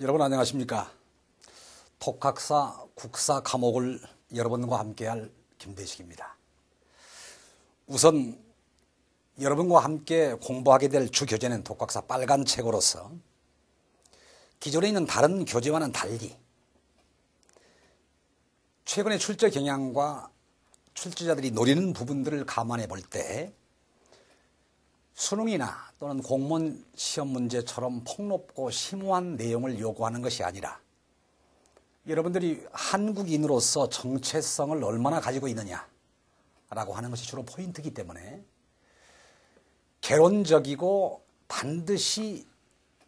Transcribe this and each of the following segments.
여러분 안녕하십니까? 독학사 국사 과목을 여러분과 함께할 김대식입니다. 우선 여러분과 함께 공부하게 될 주 교재는 독학사 빨간 책으로서 기존에 있는 다른 교재와는 달리 최근의 출제 경향과 출제자들이 노리는 부분들을 감안해 볼 때 수능이나 또는 공무원 시험 문제처럼 폭넓고 심오한 내용을 요구하는 것이 아니라 여러분들이 한국인으로서 정체성을 얼마나 가지고 있느냐라고 하는 것이 주로 포인트이기 때문에 개론적이고 반드시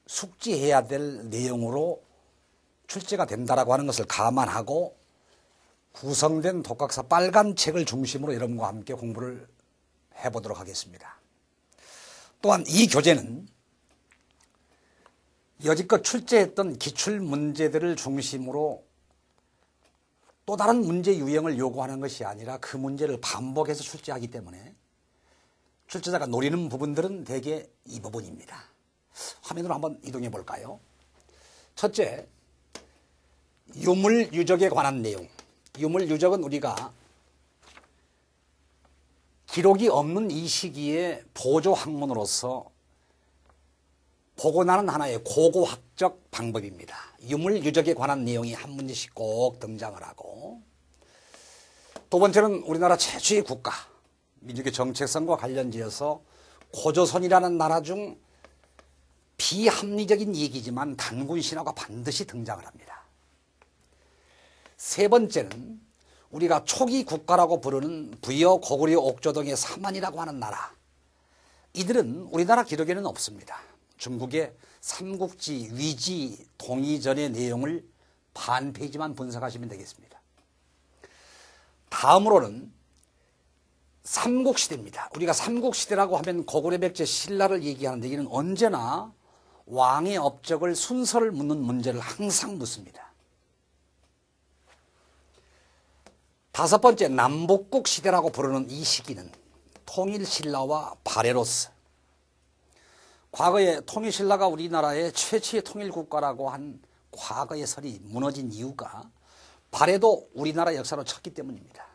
숙지해야 될 내용으로 출제가 된다라고 하는 것을 감안하고 구성된 독학사 빨간 책을 중심으로 여러분과 함께 공부를 해보도록 하겠습니다. 또한 이 교재는 여지껏 출제했던 기출문제들을 중심으로 또 다른 문제 유형을 요구하는 것이 아니라 그 문제를 반복해서 출제하기 때문에 출제자가 노리는 부분들은 대개 이 부분입니다. 화면으로 한번 이동해 볼까요? 첫째, 유물유적에 관한 내용. 유물유적은 우리가 기록이 없는 이 시기에 보조학문으로서 복원하는 하나의 고고학적 방법입니다. 유물유적에 관한 내용이 한 문제씩 꼭 등장을 하고, 두 번째는 우리나라 최초의 국가, 민족의 정체성과 관련지어서 고조선이라는 나라 중 비합리적인 얘기지만 단군 신화가 반드시 등장을 합니다. 세 번째는 우리가 초기 국가라고 부르는 부여, 고구려, 옥조 등의 사만이라고 하는 나라. 이들은 우리나라 기록에는 없습니다. 중국의 삼국지, 위지, 동이전의 내용을 반 페이지만 분석하시면 되겠습니다. 다음으로는 삼국시대입니다. 우리가 삼국시대라고 하면 고구려, 백제, 신라를 얘기하는데 이는 언제나 왕의 업적을 순서를 묻는 문제를 항상 묻습니다. 다섯 번째, 남북국 시대라고 부르는 이 시기는 통일신라와 발해로서 과거에 통일신라가 우리나라의 최초의 통일국가라고 한 과거의 설이 무너진 이유가 발해도 우리나라 역사로 쳤기 때문입니다.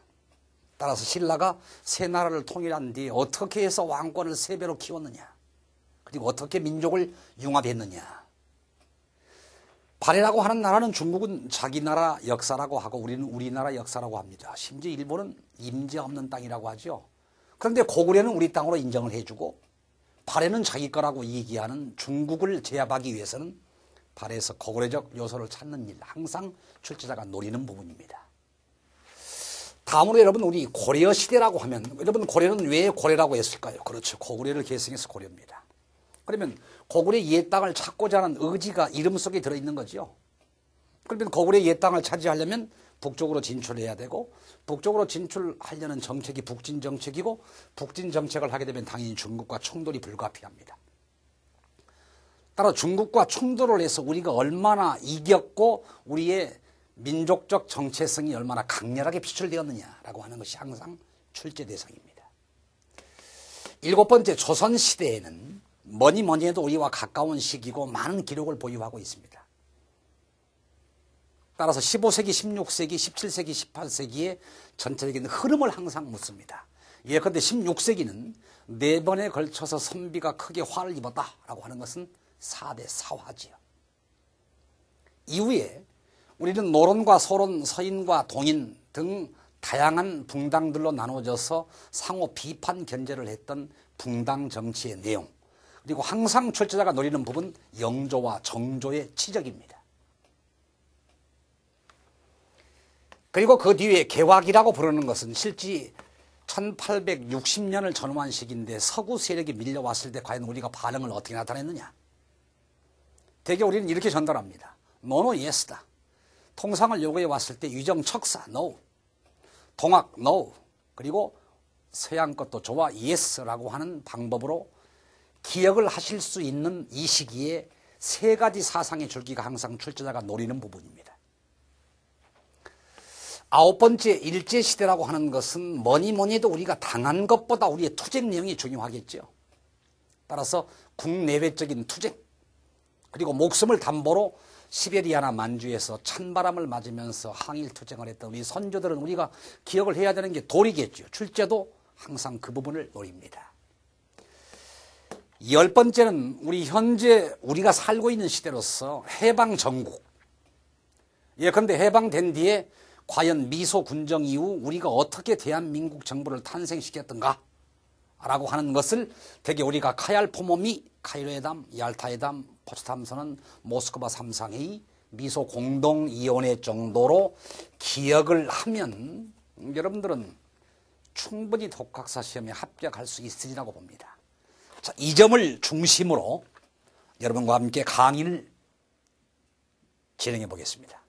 따라서 신라가 세 나라를 통일한 뒤에 어떻게 해서 왕권을 세 배로 키웠느냐, 그리고 어떻게 민족을 융합했느냐. 발해라고 하는 나라는 중국은 자기 나라 역사라고 하고 우리는 우리나라 역사라고 합니다. 심지어 일본은 임자 없는 땅이라고 하죠. 그런데 고구려는 우리 땅으로 인정을 해주고 발해는 자기 거라고 얘기하는 중국을 제압하기 위해서는 발해에서 고구려적 요소를 찾는 일, 항상 출제자가 노리는 부분입니다. 다음으로 여러분, 우리 고려 시대라고 하면, 여러분 고려는 왜 고려라고 했을까요? 그렇죠. 고구려를 계승해서 고려입니다. 그러면 고구려 옛 땅을 찾고자 하는 의지가 이름 속에 들어있는 거죠. 그러면 고구려 옛 땅을 차지하려면 북쪽으로 진출해야 되고, 북쪽으로 진출하려는 정책이 북진 정책이고, 북진 정책을 하게 되면 당연히 중국과 충돌이 불가피합니다. 따라 중국과 충돌을 해서 우리가 얼마나 이겼고 우리의 민족적 정체성이 얼마나 강렬하게 표출되었느냐라고 하는 것이 항상 출제 대상입니다. 일곱 번째, 조선시대에는 뭐니 해도 우리와 가까운 시기고 많은 기록을 보유하고 있습니다. 따라서 15세기, 16세기, 17세기, 18세기의 전체적인 흐름을 항상 묻습니다. 예컨대 16세기는 4번에 걸쳐서 선비가 크게 화를 입었다라고 하는 것은 4대 사화지요. 이후에 우리는 노론과 소론, 서인과 동인 등 다양한 붕당들로 나눠져서 상호 비판 견제를 했던 붕당 정치의 내용, 그리고 항상 출제자가 노리는 부분 영조와 정조의 치적입니다. 그리고 그 뒤에 개화기라고 부르는 것은 실제 1860년을 전후한 시기인데 서구 세력이 밀려왔을 때 과연 우리가 반응을 어떻게 나타냈느냐. 대개 우리는 이렇게 전달합니다. 노노 예스다. 통상을 요구해 왔을 때 유정 척사 no, 동학 no, 그리고 서양 것도 좋아 yes라고 하는 방법으로 기억을 하실 수 있는 이 시기에 세 가지 사상의 줄기가 항상 출제자가 노리는 부분입니다. 아홉 번째, 일제시대라고 하는 것은 뭐니 해도 우리가 당한 것보다 우리의 투쟁 내용이 중요하겠죠. 따라서 국내외적인 투쟁, 그리고 목숨을 담보로 시베리아나 만주에서 찬바람을 맞으면서 항일투쟁을 했던 우리 선조들은 우리가 기억을 해야 되는 게 도리겠죠. 출제도 항상 그 부분을 노립니다. 10번째는 우리 현재 우리가 살고 있는 시대로서 해방 전국. 그런데 해방된 뒤에 과연 미소 군정 이후 우리가 어떻게 대한민국 정부를 탄생시켰던가 라고 하는 것을 되게 우리가 카얄 포모미, 카이로회담, 얄타회담, 포츠담선언, 모스크바 3상회의, 미소 공동위원회 정도로 기억을 하면 여러분들은 충분히 독학사 시험에 합격할 수 있으리라고 봅니다. 자, 이 점을 중심으로 여러분과 함께 강의를 진행해 보겠습니다.